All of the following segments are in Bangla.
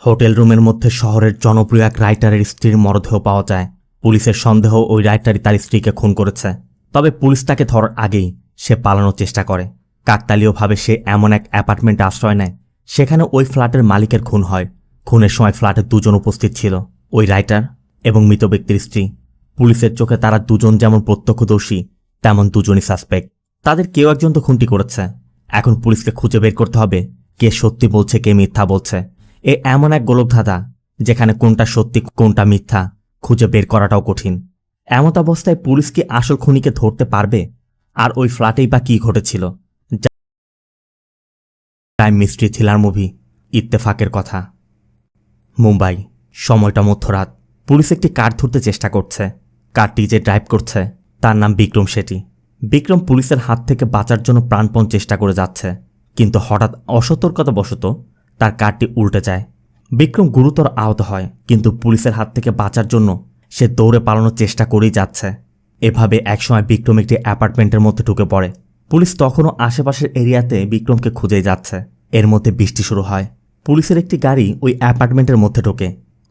হোটেল রুমের মধ্যে শহরের জনপ্রিয় এক রাইটারের স্ত্রীর মরদেহ পাওয়া যায়। পুলিশের সন্দেহ ওই রাইটারই তার স্ত্রীকে খুন করেছে। তবে পুলিশ তাকে ধরার আগেই সে পালানোর চেষ্টা করে। কাকতালীয়ভাবে সে এমন এক অ্যাপার্টমেন্টে আশ্রয় নেয়, সেখানে ওই ফ্ল্যাটের মালিকের খুন হয়। খুনের সময় ফ্ল্যাটে দুজন উপস্থিত ছিল, ওই রাইটার এবং মৃত ব্যক্তির স্ত্রী। পুলিশের চোখে তারা দুজন যেমন প্রত্যক্ষদর্শী, তেমন দুজনই সাসপেক্ট। তাদের কেউ একজন তো খুনটি করেছে। এখন পুলিশকে খুঁজে বের করতে হবে কে সত্যি বলছে কে মিথ্যা বলছে। এ এমন এক গোলকধাঁধা যেখানে কোনটা সত্যি কোনটা মিথ্যা খুঁজে বের করাটাও কঠিন। এমত অবস্থায় পুলিশ কি আসল খুনিকে ধরতে পারবে? আর ওই ফ্ল্যাটেই বা কি ঘটেছিল? ক্রাইম মিস্ট্রি থ্রিলার মুভি ইত্তেফাকের কথা। মুম্বাই, সময়টা মধ্যরাত। পুলিশ একটি কার ধরতে চেষ্টা করছে। কারটি যে ড্রাইভ করছে তার নাম বিক্রম শেঠি। বিক্রম পুলিশের হাত থেকে বাঁচার জন্য প্রাণপণ চেষ্টা করে যাচ্ছে, কিন্তু হঠাৎ অসতর্কতাবশত তার কারটি উল্টে যায়। বিক্রম গুরুতর আহত হয়, কিন্তু পুলিশের হাত থেকে বাঁচার জন্য সে দৌড়ে পালানোর চেষ্টা করেই যাচ্ছে। এভাবে একসময় বিক্রম একটি অ্যাপার্টমেন্টের মধ্যে ঢুকে পড়ে। পুলিশ তখনও আশেপাশের এরিয়াতে বিক্রমকে খুঁজেই যাচ্ছে। এর মধ্যে বৃষ্টি শুরু হয়। পুলিশের একটি গাড়ি ওই অ্যাপার্টমেন্টের মধ্যে ঢোকে।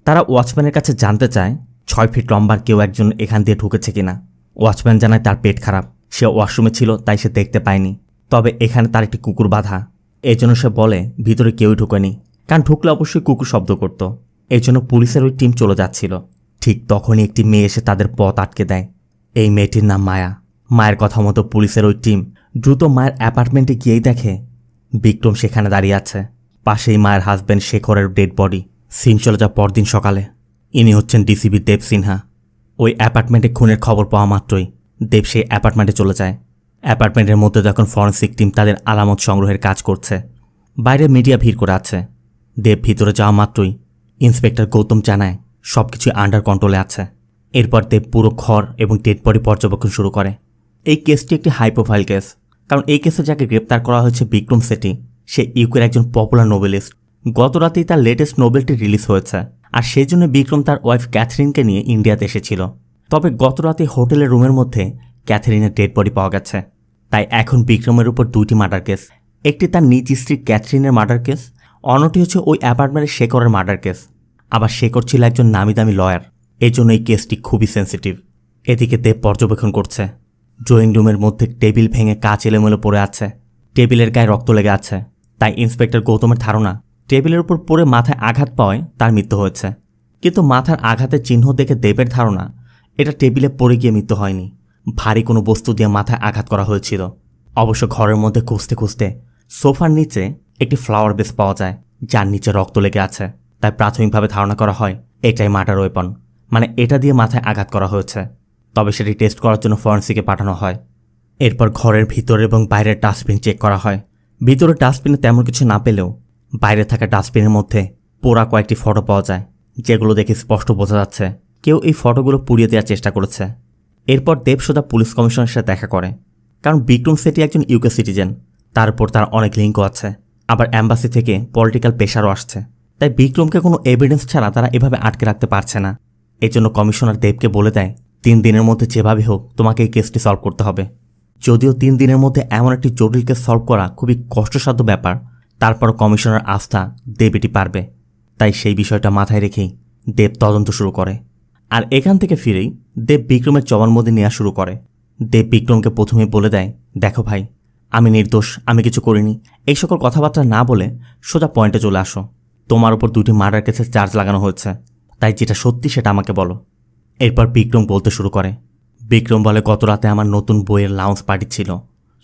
তারা ওয়াচম্যানের কাছে জানতে চায় 6 ফিট লম্বার কেউ একজন এখান দিয়ে ঢুকেছে কিনা। ওয়াচম্যান জানায় তার পেট খারাপ, সে ওয়াশরুমে ছিল তাই সে দেখতে পায়নি। তবে এখানে তার একটি কুকুর বাঁধা, এজন্য সে বলে ভিতরে কেউই ঢুকেনি, কারণ ঢুকলে অবশ্যই কুকুর শব্দ করত। এজন্য পুলিশের ওই টিম চলে যাচ্ছিল। ঠিক তখনই একটি মেয়ে এসে তাদের পথ আটকে দেয়। এই মেয়েটির নাম মায়া। মায়ের কথা মতো পুলিশের ওই টিম দ্রুত মায়ের অ্যাপার্টমেন্টে গিয়েই দেখে বিক্রম সেখানে দাঁড়িয়ে আছে। পাশেই মায়ের হাজব্যান্ড শেখরের ডেড বডি। সিন চলে যায় পরদিন সকালে। ইনি হচ্ছেন ডিসিপি দেব সিনহা। ওই অ্যাপার্টমেন্টে খুনের খবর পাওয়া মাত্রই দেব সেই অ্যাপার্টমেন্টে চলে যায়। অ্যাপার্টমেন্টের মধ্যে যখন ফরেন্সিক টিম তাদের আলামত সংগ্রহের কাজ করছে, বাইরে মিডিয়া ভিড় করে আছে। দেব ভিতরে যাওয়া মাত্রই ইন্সপেক্টর গৌতম জানায় সবকিছু আন্ডার কন্ট্রোলে আছে। এরপর দেব পুরো ঘর এবং ডেড বডি পর্যবেক্ষণ শুরু করে। এই কেসটি একটি হাই প্রোফাইল কেস, কারণ এই কেসে যাকে গ্রেপ্তার করা হয়েছে বিক্রম শেঠি, সে ইউকের একজন পপুলার নোবেলিস্ট। গত রাতেই তার লেটেস্ট নোবেলটি রিলিজ হয়েছে, আর সেই জন্য বিক্রম তার ওয়াইফ ক্যাথরিনকে নিয়ে ইন্ডিয়াতে এসেছিল। তবে গত রাতে হোটেলের রুমের মধ্যে ক্যাথরিনের ডেড বডি পাওয়া গেছে। তাই এখন বিক্রমের উপর দুইটি মার্ডার কেস। একটি তার নিজ স্ত্রী ক্যাথরিনের মার্ডার কেস, অন্যটি হচ্ছে ওই অ্যাপার্টমেন্টের শেখরের মার্ডার কেস। আবার শেখর ছিল একজন নামি দামি লয়ার, এই জন্য এই কেসটি খুবই সেন্সিটিভ। এদিকে দেব পর্যবেক্ষণ করছে। ড্রয়িং রুমের মধ্যে টেবিল ভেঙে কাঁচ এলোমেলো পড়ে আছে, টেবিলের গায়ে রক্ত লেগে আছে। তাই ইন্সপেক্টর গৌতমের ধারণা টেবিলের উপর পড়ে মাথায় আঘাত পাওয়ায় তার মৃত্যু হয়েছে। কিন্তু মাথার আঘাতের চিহ্ন দেখে দেবের ধারণা এটা টেবিলে পড়ে গিয়ে মৃত্যু হয়নি, ভারী কোনো বস্তু দিয়ে মাথায় আঘাত করা হয়েছিল। অবশ্য ঘরের মধ্যে খুঁজতে খুঁজতে সোফার নিচে একটি ফ্লাওয়ার বেস পাওয়া যায়, যার নিচে রক্ত লেগে আছে। তাই প্রাথমিকভাবে ধারণা করা হয় এটাই মার্ডার ওয়েপন, মানে এটা দিয়ে মাথায় আঘাত করা হয়েছে। তবে সেটি টেস্ট করার জন্য ফরেন্সিকে পাঠানো হয়। এরপর ঘরের ভিতর এবং বাইরের ডাস্টবিন চেক করা হয়। ভিতরের ডাস্টবিনে তেমন কিছু না পেলেও বাইরে থাকা ডাস্টবিনের মধ্যে পোড়া কয়েকটি ফটো পাওয়া যায়, যেগুলো দেখে স্পষ্ট বোঝা যাচ্ছে কেউ এই ফটোগুলো পুড়িয়ে দেওয়ার চেষ্টা করেছে। এরপর দেব সোজা পুলিশ কমিশনারের সাথে দেখা করে, কারণ বিক্রম শেঠি একজন ইউকে সিটিজেন, তার উপর তার অনেক লিঙ্কও আছে। আবার অ্যাম্বাসি থেকে পলিটিক্যাল প্রেশারও আসছে। তাই বিক্রমকে কোনো এভিডেন্স ছাড়া তারা এভাবে আটকে রাখতে পারছে না। এই জন্য কমিশনার দেবকে বলে দেয় 3 দিনের মধ্যে যেভাবে হোক তোমাকে এই কেসটি সলভ করতে হবে। যদিও 3 দিনের মধ্যে এমন একটি জটিল কেস সলভ করা খুবই কষ্টসাধ্য ব্যাপার, তারপরও কমিশনার আস্থা দেব এটি পারবে। তাই সেই বিষয়টা মাথায় রেখেই দেব তদন্ত শুরু করে। আর এখান থেকে ফিরেই দেব বিক্রমের জবানবন্দি নেওয়া শুরু করে। দেব বিক্রমকে প্রথমে বলে দেয়, দেখো ভাই, আমি নির্দোষ, আমি কিছু করিনি। এই সকল কথাবার্তা না বলে সোজা পয়েন্টে চলে আসো। তোমার উপর 2টি মার্ডার কেসের চার্জ লাগানো হয়েছে, তাই যেটা সত্যি সেটা আমাকে বলো। এরপর বিক্রম বলতে শুরু করে। বিক্রম বলে, গত রাতে আমার নতুন বইয়ের লাউঞ্জ পার্টি ছিল।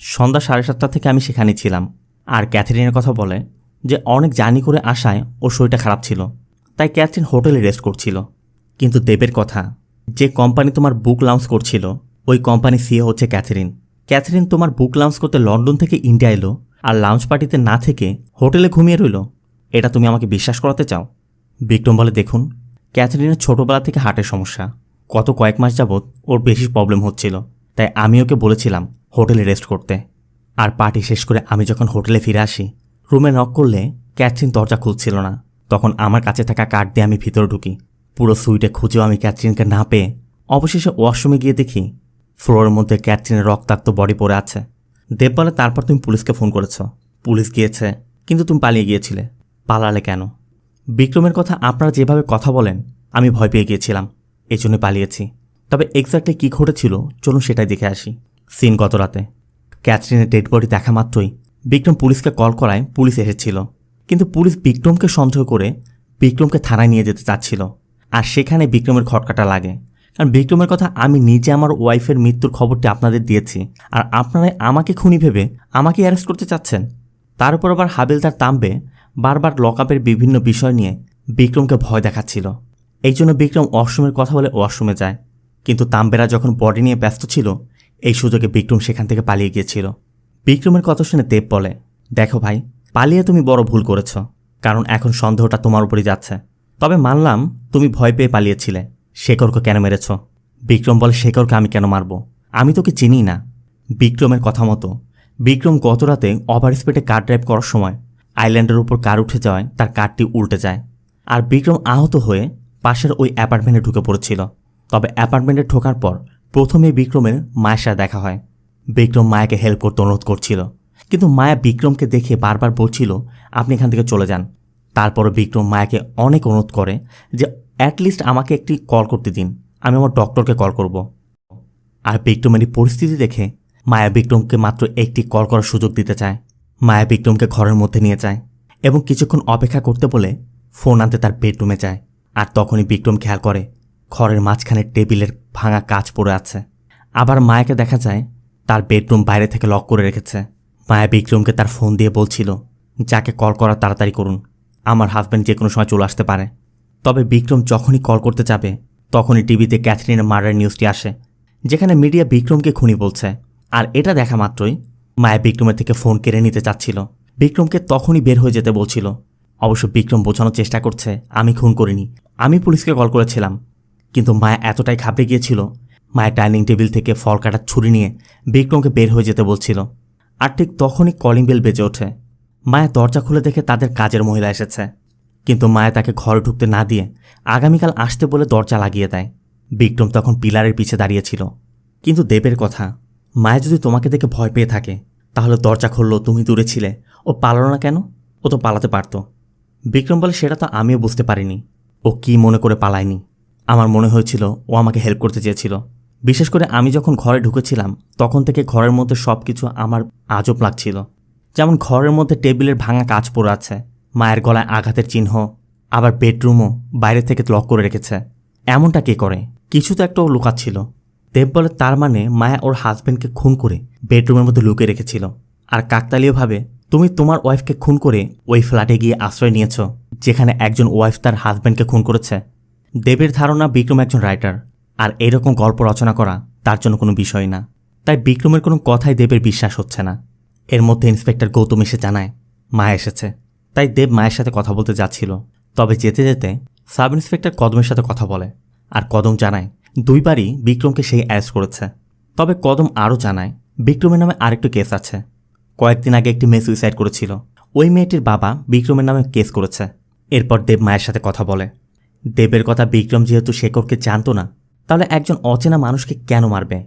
সন্ধ্যা 7:30 থেকে আমি সেখানে ছিলাম। আর ক্যাথরিনের কথা বলে যে অনেক জার্নি করে আসায় ওর শরীরটা খারাপ ছিল, তাই ক্যাথরিন হোটেলে রেস্ট করছিল। কিন্তু দেবের কথা, যে কোম্পানি তোমার বুক লাউঞ্জ করছিল ওই কোম্পানি সিও হচ্ছে ক্যাথরিন। ক্যাথরিন তোমার বুক লাউঞ্জ করতে লন্ডন থেকে ইন্ডিয়া এলো, আর লাউঞ্জ পার্টিতে না থেকে হোটেলে ঘুমিয়ে রইল। এটা তুমি আমাকে বিশ্বাস করাতে চাও? বিক্রম বলে, দেখুন, ক্যাথরিনের ছোটবেলা থেকে হার্টের সমস্যা, গত কয়েক মাস যাবৎ ওর বেশি প্রবলেম হচ্ছিল। তাই আমি ওকে বলেছিলাম হোটেলে রেস্ট করতে। আর পার্টি শেষ করে আমি যখন হোটেলে ফিরে আসি, রুমে নক করলে ক্যাথরিন দরজা খুলছিল না। তখন আমার কাছে থাকা কার্ড দিয়ে আমি ভিতরে ঢুকি। পুরো সুইটে খুঁজেও আমি ক্যাথরিনকে না পেয়ে অবশেষে ওয়াশরুমে গিয়ে দেখি ফ্লোরের মধ্যে ক্যাথরিনের রক্তাক্ত বডি পড়ে আছে। দেব বলে, তারপর তুমি পুলিশকে ফোন করেছ। পুলিশ গিয়েছে, কিন্তু তুমি পালিয়ে গিয়েছিলে। পালালে কেন? বিক্রমের কথা আপনারা যেভাবে কথা বলেন আমি ভয় পেয়ে গিয়েছিলাম, এই জন্য পালিয়েছি। তবে এক্স্যাক্টলি কী ঘটেছিল চলুন সেটাই দেখে আসি। সিন গত রাতে। ক্যাথরিনের ডেড বডি দেখা মাত্রই বিক্রম পুলিশকে কল করায় পুলিশ এসেছিল, কিন্তু পুলিশ বিক্রমকে সন্দেহ করে বিক্রমকে থানায় নিয়ে যেতে চাচ্ছিল। আর সেখানে বিক্রমের খটকাটা লাগে, কারণ বিক্রমের কথা আমি নিজে আমার ওয়াইফের মৃত্যুর খবরটি আপনাদের দিয়েছি, আর আপনারা আমাকে খুনি ভেবে আমাকে অ্যারেস্ট করতে চাচ্ছেন। তার উপর আবার হাবিলদার তাম্বে বারবার লকআপের বিভিন্ন বিষয় নিয়ে বিক্রমকে ভয় দেখাচ্ছিল। এই জন্য বিক্রম ওয়াশরুমের কথা বলে ওয়াশরুমে যায়, কিন্তু তাম্বেরা যখন বডি নিয়ে ব্যস্ত ছিল এই সুযোগে বিক্রম সেখান থেকে পালিয়ে গিয়েছিল। বিক্রমের কথা শুনে দেব বলে, দেখো ভাই, পালিয়ে তুমি বড় ভুল করেছ, কারণ এখন সন্দেহটা তোমার উপরই যাচ্ছে। তবে মানলাম তুমি ভয় পেয়ে পালিয়েছিলে, শেখরকে কেন মেরেছ? বিক্রম বলে, শেখরকে আমি কেন মারব? আমি তোকে চিনি না। বিক্রমের কথা মতো বিক্রম গত রাতে ওভার স্পিডে কার ড্রাইভ করার সময় আইল্যান্ডের উপর কার উঠে যাওয়ায় তার কারটি উল্টে যায়, আর বিক্রম আহত হয়ে পাশের ওই অ্যাপার্টমেন্টে ঢুকে পড়েছিল। তবে অ্যাপার্টমেন্টে ঢোকার পর প্রথমে বিক্রমের মায়ের সাথে দেখা হয়। বিক্রম মায়াকে হেল্প করতে অনুরোধ করছিল, কিন্তু মায়া বিক্রমকে দেখে বারবার বলছিল আপনি এখান থেকে চলে যান। তারপরও বিক্রম মায়াকে অনেক অনুরোধ করে যে অ্যাটলিস্ট আমাকে একটি কল করতে দিন, আমি আমার ডক্টরকে কল করব। আর বিক্রমের এই পরিস্থিতি দেখে মায়া বিক্রমকে মাত্র একটি কল করার সুযোগ দিতে চায়। মায়া বিক্রমকে ঘরের মধ্যে নিয়ে যায় এবং কিছুক্ষণ অপেক্ষা করতে বলে ফোন আনতে তার বেডরুমে যায়। আর তখনই বিক্রম খেয়াল করে ঘরের মাঝখানে টেবিলের ভাঙা কাঁচ পড়ে আছে। আবার মায়াকে দেখা যায় তার বেডরুম বাইরে থেকে লক করে রেখেছে। মায়া বিক্রমকে তার ফোন দিয়ে বলছিল, যাকে কল করা তাড়াতাড়ি করুন, আমার হাজব্যান্ড যে কোনো সময় চলে আসতে পারে। তবে বিক্রম যখনই কল করতে যাবে তখনই টিভিতে ক্যাথরিনের মার্ডার নিউজটি আসে, যেখানে মিডিয়া বিক্রমকে খুনি বলছে। আর এটা দেখা মাত্রই মায়া বিক্রমের থেকে ফোন কেড়ে নিতে চাচ্ছিল। বিক্রমকে তখনই বের হয়ে যেতে বলছিল। অবশ্য বিক্রম বোঝানোর চেষ্টা করছে আমি খুন করিনি, আমি পুলিশকে কল করেছিলাম। কিন্তু মায়া এতটাই ঘাবড়ে গিয়েছিল, মায়ের ডাইনিং টেবিল থেকে ফল কাটার ছুরি নিয়ে বিক্রমকে বের হয়ে যেতে বলছিল। আর ঠিক তখনই কলিং বেল বেজে ওঠে। মায়া দরজা খুলে দেখে তাদের কাজের মহিলা এসেছে, কিন্তু মায়া তাকে ঘরে ঢুকতে না দিয়ে আগামীকাল আসতে বলে দরজা লাগিয়ে দেয়। বিক্রম তখন পিলারের পিছে দাঁড়িয়েছিল। কিন্তু দেবের কথা, মায়া যদি তোমাকে দেখে ভয় পেয়ে থাকে তাহলে দরজা খুললো, তুমি দূরে ছিলে, ও পালালো না কেন? ও তো পালাতে পারত। বিক্রম বলে, সেটা তো আমিও বুঝতে পারিনি, ও কি মনে করে পালায়নি। আমার মনে হয়েছিল ও আমাকে হেল্প করতে চেয়েছিল। বিশেষ করে আমি যখন ঘরে ঢুকেছিলাম তখন থেকে ঘরের মধ্যে সব কিছু আমার আজব লাগছিল। যেমন ঘরের মধ্যে টেবিলের ভাঙা কাঁচ পড়ে আছে, মায়ের গলায় আঘাতের চিহ্ন, আবার বেডরুমও বাইরে থেকে লক করে রেখেছে। এমনটা কে করে? কিছু তো একটা ও লুকাচ্ছিল। দেব বলে, তার মানে মায়া ওর হাজব্যান্ডকে খুন করে বেডরুমের মধ্যে লুকিয়ে রেখেছিল, আর কাকতালীয়ভাবে তুমি তোমার ওয়াইফকে খুন করে ওই ফ্ল্যাটে গিয়ে আশ্রয় নিয়েছ যেখানে একজন ওয়াইফ তার হাজব্যান্ডকে খুন করেছে। দেবের ধারণা বিক্রম একজন রাইটার, আর এরকম গল্প রচনা করা তার জন্য কোনো বিষয় না। তাই বিক্রমের কোনো কথাই দেবের বিশ্বাস হচ্ছে না। এর মধ্যে ইন্সপেক্টর গৌতম এসে জানায় মায়া এসেছে। তাই দেব মায়ের সাথে কথা বলতে যাচ্ছিল, তবে যেতে যেতে সাব ইন্সপেক্টর কদমের সাথে কথা বলে, আর কদম জানায় দুইবারই বিক্রমকে সেই অ্যারেস্ট করেছে। তবে কদম আরও জানায় বিক্রমের নামে আরেকটু কেস আছে। কয়েকদিন আগে একটি মেয়ে সুইসাইড করেছিল, ওই মেয়েটির বাবা বিক্রমের নামে কেস করেছে। এরপর দেব মায়ের সাথে কথা বলে। দেবের কথা, বিক্রম যেহেতু শেখরকে জানতো না, তাহলে একজন অচেনা মানুষকে কেন মারবে?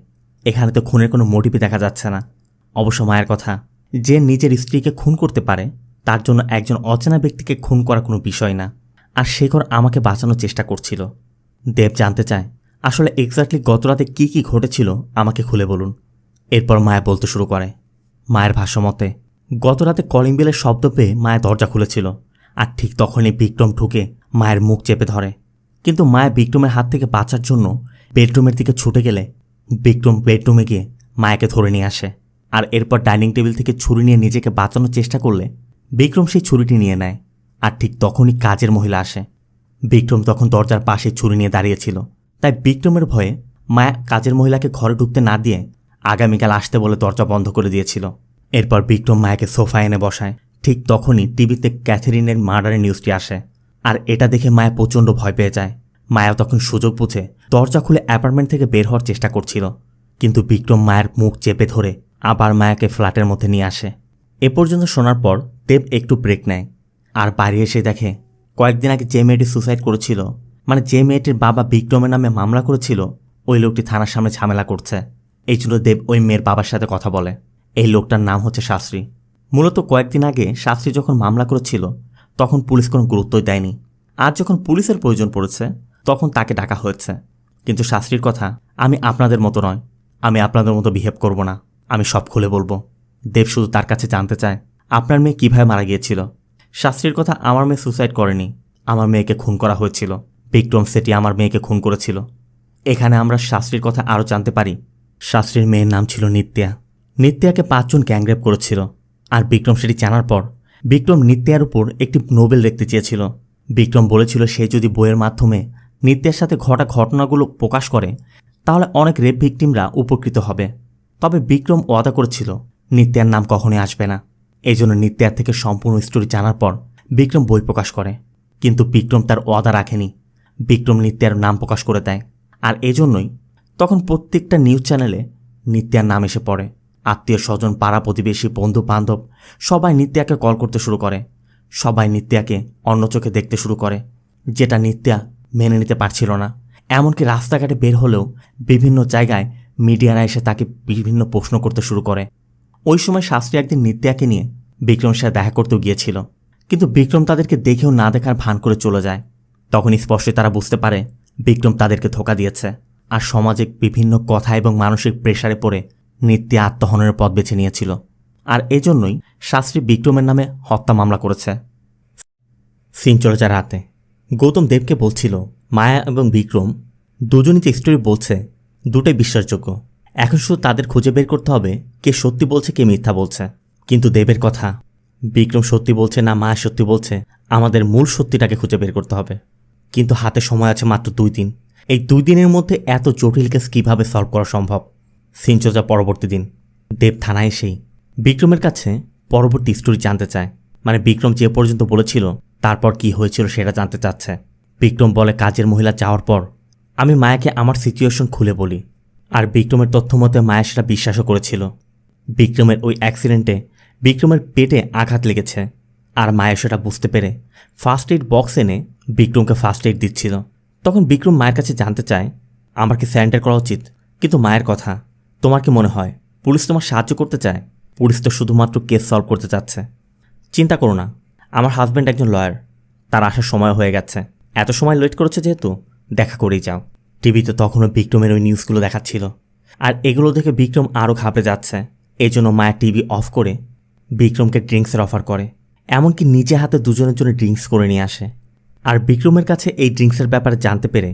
এখানে তো খুনের কোনো মোটিভই দেখা যাচ্ছে না। অবশ্য মায়ের কথা, যে নিজের স্ত্রীকে খুন করতে পারে তার জন্য একজন অচেনা ব্যক্তিকে খুন করা কোনো বিষয় না। আর শেখর আমাকে বাঁচানোর চেষ্টা করছিল। দেব জানতে চায় আসলে এক্স্যাক্টলি গতরাতে কী কী ঘটেছিল আমাকে খুলে বলুন। এরপর মায়া বলতে শুরু করে। মায়ের ভাষ্যমতে গতরাতে কলিং বেলের শব্দ পেয়ে মায়া দরজা খুলেছিল, আর ঠিক তখনই বিক্রম ঢুকে মায়ের মুখ চেপে ধরে। কিন্তু মায়া বিক্রমের হাত থেকে বাঁচার জন্য বেডরুমের দিকে ছুটে গেলে বিক্রম বেডরুমে গিয়ে মায়াকে ধরে নিয়ে আসে। আর এরপর ডাইনিং টেবিল থেকে ছুরি নিয়ে নিজেকে বাঁচানোর চেষ্টা করলে বিক্রম সেই ছুরিটি নিয়ে নেয়। আর ঠিক তখনই কাজের মহিলা আসে। বিক্রম তখন দরজার পাশে ছুরি নিয়ে দাঁড়িয়েছিল, তাই বিক্রমের ভয়ে মায়া কাজের মহিলাকে ঘরে ঢুকতে না দিয়ে আগামীকাল আসতে বলে দরজা বন্ধ করে দিয়েছিল। এরপর বিক্রম মায়াকে সোফায় এনে বসায়। ঠিক তখনই টিভিতে ক্যাথরিনের মার্ডারের নিউজটি আসে, আর এটা দেখে মায়া প্রচণ্ড ভয় পেয়ে যায়। মায়া তখন সুযোগ বুঝে দরজা খুলে অ্যাপার্টমেন্ট থেকে বের হওয়ার চেষ্টা করছিল, কিন্তু বিক্রম মায়ের মুখ চেপে ধরে আবার মায়াকে ফ্ল্যাটের মধ্যে নিয়ে আসে। এ পর্যন্ত শোনার পর দেব একটু ব্রেক নেয়, আর বাড়ি এসে দেখে কয়েকদিন আগে যে মেয়েটি সুসাইড করেছিল, মানে যে মেয়েটির বাবা বিক্রমের নামে মামলা করেছিল, ওই লোকটি থানার সামনে ঝামেলা করছে। এই জন্য দেব ওই মেয়ের বাবার সাথে কথা বলে। এই লোকটার নাম হচ্ছে শাস্ত্রী। মূলত কয়েকদিন আগে শাস্ত্রী যখন মামলা করেছিল তখন পুলিশ কোনো গুরুত্বই দেয়নি, আজ যখন পুলিশের প্রয়োজন পড়েছে তখন তাকে ডাকা হয়েছে। কিন্তু শাস্ত্রীর কথা, আমি আপনাদের মতো নয়, আমি আপনাদের মতো বিহেভ করব না, আমি সব খুলে বলবো। দেব শুধু তার কাছে জানতে চায় আপনার মেয়ে কিভাবে মারা গিয়েছিল। শাস্ত্রীর কথা, আমার মেয়ে সুসাইড করেনি, আমার মেয়েকে খুন করা হয়েছিল। বিক্রম সেটি আমার মেয়েকে খুন করেছিল। এখানে আমরা শাস্ত্রীর কথা আরও জানতে পারি। শাস্ত্রীর মেয়ের নাম ছিল নিত্যা। নিত্যাকে 5 জন গ্যাংরেপ করেছিল। আর বিক্রম সেটি জানার পর বিক্রম নিত্যার উপর একটি নোবেল লিখতে চেয়েছিল। বিক্রম বলেছিল সে যদি বইয়ের মাধ্যমে নিত্যার সাথে ঘটা ঘটনাগুলো প্রকাশ করে তাহলে অনেক রেপ ভিকটিমরা উপকৃত হবে। তবে বিক্রম ওয়াদা করেছিল নিত্যার নাম কখনোই আসবে না। এই জন্য নিত্যার থেকে সম্পূর্ণ স্টোরি জানার পর বিক্রম বই প্রকাশ করে। কিন্তু বিক্রম তার ওয়াদা রাখেনি। বিক্রম নিত্যার নাম প্রকাশ করে দেয়। আর এজন্যই তখন প্রত্যেকটা নিউজ চ্যানেলে নিত্যার নাম এসে পড়ে। আত্মীয় স্বজন, পাড়া প্রতিবেশী, বন্ধু বান্ধব সবাই নিত্যাকে কল করতে শুরু করে। সবাই নিত্যাকে অন্য চোখে দেখতে শুরু করে, যেটা নিত্যা মেনে নিতে পারছিল না। এমনকি রাস্তাঘাটে বের হলেও বিভিন্ন জায়গায় মিডিয়ারা এসে তাকে বিভিন্ন প্রশ্ন করতে শুরু করে। ওই সময় শাস্ত্রী একদিন নিত্যাকে নিয়ে বিক্রমের সাথে দেখা করতেও গিয়েছিল। কিন্তু বিক্রম তাদেরকে দেখেও না দেখার ভান করে চলে যায়। তখন স্পষ্টই তারা বুঝতে পারে বিক্রম তাদেরকে ধোঁকা দিয়েছে। আর সমাজে বিভিন্ন কথা এবং মানসিক প্রেসারে পড়ে নিত্যা আত্মহননের পথ বেছে নিয়েছিল। আর এজন্যই শাস্ত্রী বিক্রমের নামে হত্যা মামলা করেছে। সিন চলে যায় রাতে। গৌতম দেবকে বলছিল মায়া এবং বিক্রম দুজনই যে স্টোরি বলছে দুটোই বিশ্বাসযোগ্য। এখন শুধু তাদের খুঁজে বের করতে হবে কে সত্যি বলছে কে মিথ্যা বলছে। কিন্তু দেবের কথা, বিক্রম সত্যি বলছে না মায়া সত্যি বলছে, আমাদের মূল সত্যিটাকে খুঁজে বের করতে হবে। কিন্তু হাতে সময় আছে মাত্র 2 দিন। এই 2 দিনের মধ্যে এত জটিল কেস কীভাবে সলভ করা সম্ভব? সিন চলে যায় পরবর্তী দিন। দেব থানায় এসেই বিক্রমের কাছে পরবর্তী স্টোরি জানতে চায়। মানে বিক্রম যে পর্যন্ত বলেছিল তারপর কি হয়েছিল সেটা জানতে চাচ্ছে। বিক্রম বলে কাজের মহিলা যাওয়ার পর আমি মায়াকে আমার সিচুয়েশন খুলে বলি। আর বিক্রমের তথ্য মতে মায়া সেটা বিশ্বাসও করেছিল। বিক্রমের ওই অ্যাক্সিডেন্টে বিক্রমের পেটে আঘাত লেগেছে। আর মায়া সেটা বুঝতে পেরে ফার্স্ট এইড বক্স এনে বিক্রমকে ফার্স্ট এইড দিচ্ছিল। তখন বিক্রম মায়ের কাছে জানতে চায় আমার কি স্যারেন্ডার করা উচিত। কিন্তু মায়ের কথা, তোমার কি মনে হয় পুলিশ তোমার সাহায্য করতে চায়? পুলিশ তো শুধুমাত্র কেস সলভ করতে চাচ্ছে। চিন্তা করো না, আমার হাজব্যান্ড একজন লয়ার, তার আসার সময় হয়ে গেছে। এত সময় লেট করেছে যেহেতু দেখা করেই যাও। টিভিতে তখনও বিক্রমের ওই নিউজগুলো দেখাচ্ছিল। আর এগুলো দেখে বিক্রম আরও ঘাবড়ে যাচ্ছে। এই জন্য মায়া টিভি অফ করে বিক্রমকে ড্রিঙ্কসের অফার করে। এমনকি নিজে হাতে দুজনের জন্য ড্রিঙ্কস করে নিয়ে আসে। আর বিক্রমের কাছে এই ড্রিঙ্কসের ব্যাপারে জানতে পেরে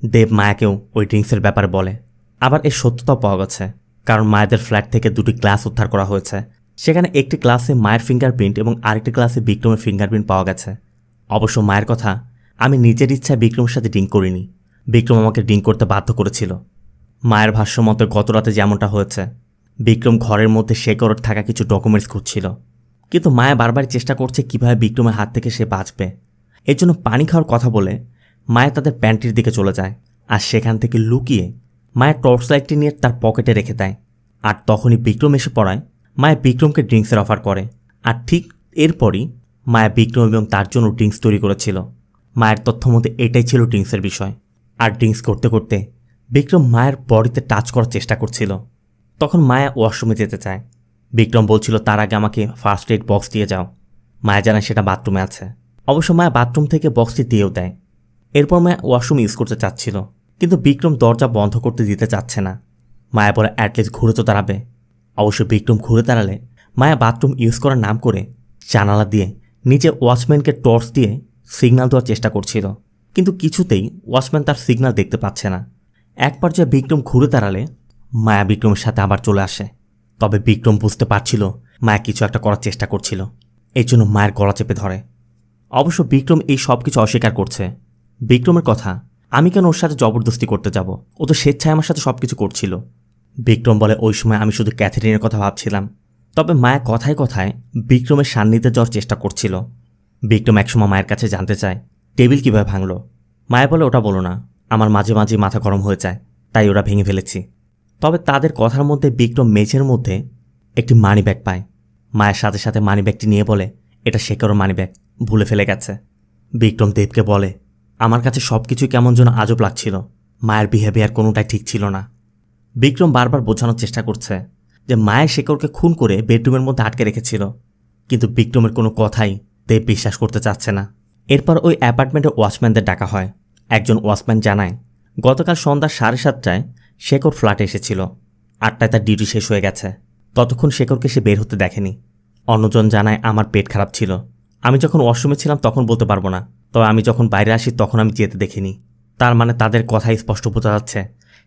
দেব মায়াকেও ওই ড্রিঙ্কসের ব্যাপারে বলে। আবার এর সত্যতাও পাওয়া গেছে, কারণ মায়েদের ফ্ল্যাট থেকে 2টি গ্লাস উদ্ধার করা হয়েছে। সেখানে একটি গ্লাসে মায়ের ফিঙ্গারপ্রিন্ট এবং আরেকটি গ্লাসে বিক্রমের ফিঙ্গারপ্রিন্ট পাওয়া গেছে। অবশ্য মায়ের কথা, আমি নিজের ইচ্ছায় বিক্রমের সাথে ড্রিঙ্ক করিনি, বিক্রম আমাকে ড্রিঙ্ক করতে বাধ্য করেছিল। মায়ের ভাষ্য মতে গত রাতে যেমনটা হয়েছে, বিক্রম ঘরের মধ্যে শেকড় থাকা কিছু ডকুমেন্টস খুঁজছিল। কিন্তু মায়া বারবার চেষ্টা করছে কিভাবে বিক্রমের হাত থেকে সে বাঁচবে। এর জন্য পানি খাওয়ার কথা বলে মায়া তাদের প্যান্ট্রির দিকে চলে যায়। আর সেখান থেকে লুকিয়ে মায়ের টর্চ লাইটটি নিয়ে তার পকেটে রেখে দেয়। আর তখনই বিক্রম এসে পড়ায়। মায়া বিক্রমকে ড্রিঙ্কসের অফার করে। আর ঠিক এরপরই মায়া বিক্রম এবং তার জন্য ড্রিঙ্কস তৈরি করেছিল। মায়ের তথ্য মতে এটাই ছিল ড্রিঙ্কসের বিষয়। আর ড্রিঙ্কস করতে করতে বিক্রম মায়ের বডিতে টাচ করার চেষ্টা করছিল। তখন মায়া ওয়াশরুমে যেতে চায়। বিক্রম বলছিল তার আগে আমাকে ফার্স্ট এইড বক্স দিয়ে যাও। মায়া জানায় সেটা বাথরুমে আছে। অবশ্য মায়া বাথরুম থেকে বক্সটি দিয়েও দেয়। এরপর মায়া ওয়াশরুম ইউজ করতে চাচ্ছিল, কিন্তু বিক্রম দরজা বন্ধ করতে দিতে চাচ্ছে না। মায়া বলে অ্যাটলিস্ট ঘুরে তো দাঁড়াবে। অবশ্য বিক্রম ঘুরে দাঁড়ালে মায়া বাথরুম ইউজ করার নাম করে জানালা দিয়ে নিজের ওয়াচম্যানকে টর্চ দিয়ে সিগন্যাল দেওয়ার চেষ্টা করছিল। কিন্তু কিছুতেই ওয়াচম্যান তার সিগন্যাল দেখতে পাচ্ছে না। এক পর্যায়ে বিক্রম ঘুরে দাঁড়ালে মায়া বিক্রমের সাথে আবার চলে আসে। তবে বিক্রম বুঝতে পারছিল মায়া কিছু একটা করার চেষ্টা করছিল, এই জন্য মায়ের গলা চেপে ধরে। অবশ্য বিক্রম এই সব কিছু অস্বীকার করছে। বিক্রমের কথা, আমি কেন ওর সাথে জবরদস্তি করতে যাব, ও তো স্বেচ্ছায় আমার সাথে সব কিছু করছিল। বিক্রম বলে ওই সময় আমি শুধু ক্যাথরিনের কথা ভাবছিলাম। তবে মায়া কথায় কথায় বিক্রমের সান্নিধ্যে যাওয়ার চেষ্টা করছিল। বিক্রম একসময় মায়ের কাছে জানতে চায় টেবিল কীভাবে ভাঙলো। মায়া বলে ওটা বলো না, আমার মাঝে মাঝে মাথা গরম হয়ে যায়, তাই ওরা ভেঙে ফেলেছি। তবে তাদের কথার মধ্যে বিক্রম মেঝের মধ্যে একটি মানি ব্যাগ পায়। মায়ের সাথে সাথে মানি ব্যাগটি নিয়ে বলে এটা শেখরও মানি ব্যাগ, ভুলে ফেলে গেছে। বিক্রম দেবকে বলে আমার কাছে সব কিছুই কেমন যেন আজব লাগছিল, মায়ের বিহেভিয়ার কোনোটাই ঠিক ছিল না। বিক্রম বারবার বোঝানোর চেষ্টা করছে যে মায়ের শেখরকে খুন করে বেডরুমের মধ্যে আটকে রেখেছিল, কিন্তু বিক্রমের কোনো কথাই দেব বিশ্বাস করতে চাচ্ছে না। এরপর ওই অ্যাপার্টমেন্টে ওয়াচম্যানদের ডাকা হয়। একজন ওয়াচম্যান জানায় গতকাল সন্ধ্যা 7:30টায় শেখর ফ্ল্যাটে এসেছিল। 8টায় তার ডিউটি শেষ হয়ে গেছে। ততক্ষণ শেখরকে সে বের হতে দেখেনি। অন্যজন জানায় আমার পেট খারাপ ছিল। আমি যখন ওয়াশরুমে ছিলাম তখন বলতে পারবো না, তবে আমি যখন বাইরে আসি তখন আমি যেতে দেখিনি। তার মানে তাদের কথাই স্পষ্ট বোঝা যাচ্ছে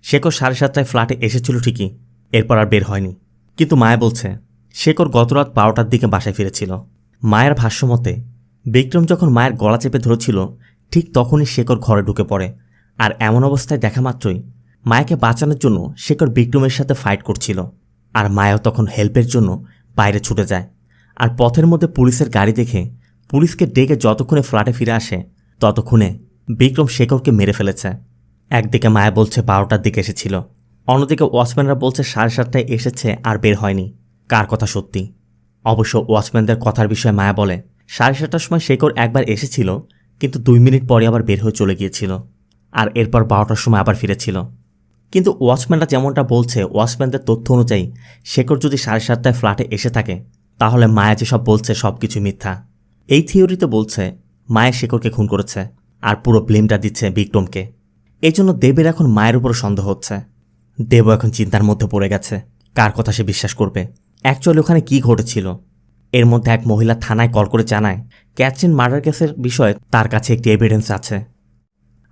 শেখর 7:30টায় ফ্ল্যাটে এসেছিল ঠিকই, এরপর আর বের হয়নি। কিন্তু মায়া বলছে শেখর গতরাত 12টার দিকে বাসায় ফিরেছিল। মায়ের ভাষ্যমতে বিক্রম যখন মায়ের গলা চেপে ধরেছিল ঠিক তখনই শেখর ঘরে ঢুকে পড়ে। আর এমন অবস্থায় দেখা মাত্রই মায়াকে বাঁচানোর জন্য শেখর বিক্রমের সাথে ফাইট করছিল। আর মায়াও তখন হেল্পের জন্য বাইরে ছুটে যায়। আর পথের মধ্যে পুলিশের গাড়ি দেখে পুলিশকে ডেকে যতক্ষণে ফ্ল্যাটে ফিরে আসে ততক্ষণে বিক্রম শেখরকে মেরে ফেলেছে। একদিকে মায়া বলছে 12টার দিকে এসেছিল, অন্যদিকে ওয়াচম্যানরা বলছে 7:30টায় এসেছে আর বের হয়নি। কার কথা সত্যি? অবশ্য ওয়াচম্যানদের কথার বিষয়ে মায়া বলে 7:30টার সময় শেখর একবার এসেছিল, কিন্তু 2 মিনিট পরে আবার বের হয়ে চলে গিয়েছিল। আর এরপর 12টার সময় আবার ফিরেছিল। কিন্তু ওয়াচম্যানরা যেমনটা বলছে, ওয়াচম্যানদের তথ্য অনুযায়ী শেখর যদি 7:30টায় ফ্ল্যাটে এসে থাকে তাহলে মায়া যেসব বলছে সব কিছু মিথ্যা। এই থিওরিতে বলছে মায়া শেখরকে খুন করেছে আর পুরো ব্লেমটা দিচ্ছে বিক্রমকে। এই জন্য দেবের এখন মায়ের উপর সন্দেহ হচ্ছে। দেবও এখন চিন্তার মধ্যে পড়ে গেছে কার কথা সে বিশ্বাস করবে। অ্যাকচুয়ালি ওখানে কি ঘটেছিল? এর মধ্যে এক মহিলা থানায় কল করে জানায় ক্যাথরিন মার্ডার কেসের বিষয়ে তার কাছে একটি এভিডেন্স আছে।